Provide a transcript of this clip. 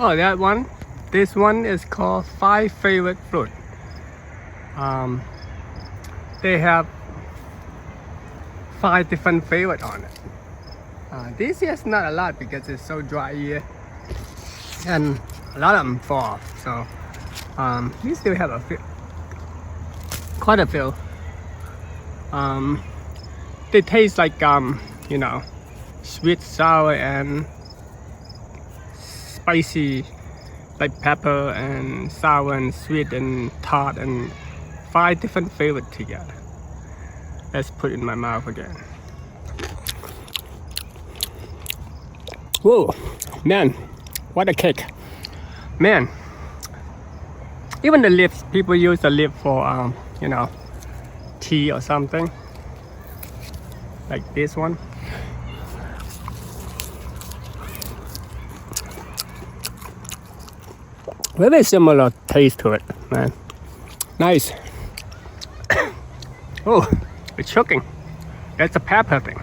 Oh, that one. This one is called 5 favorite fruit. They have 5 different favorite on it. This year's not a lot because it's so dry here, and a lot of them fall off. So we still have quite a few. They taste like sweet, sour, and spicy, like pepper and sour and sweet and tart, and 5 different flavors together. Let's put it in my mouth again. Whoa, man, what a cake. Man, even the lips, people use the lip for, tea or something. Like this one. Very similar taste to it, man. Nice. Oh, it's choking. That's a pepper thing.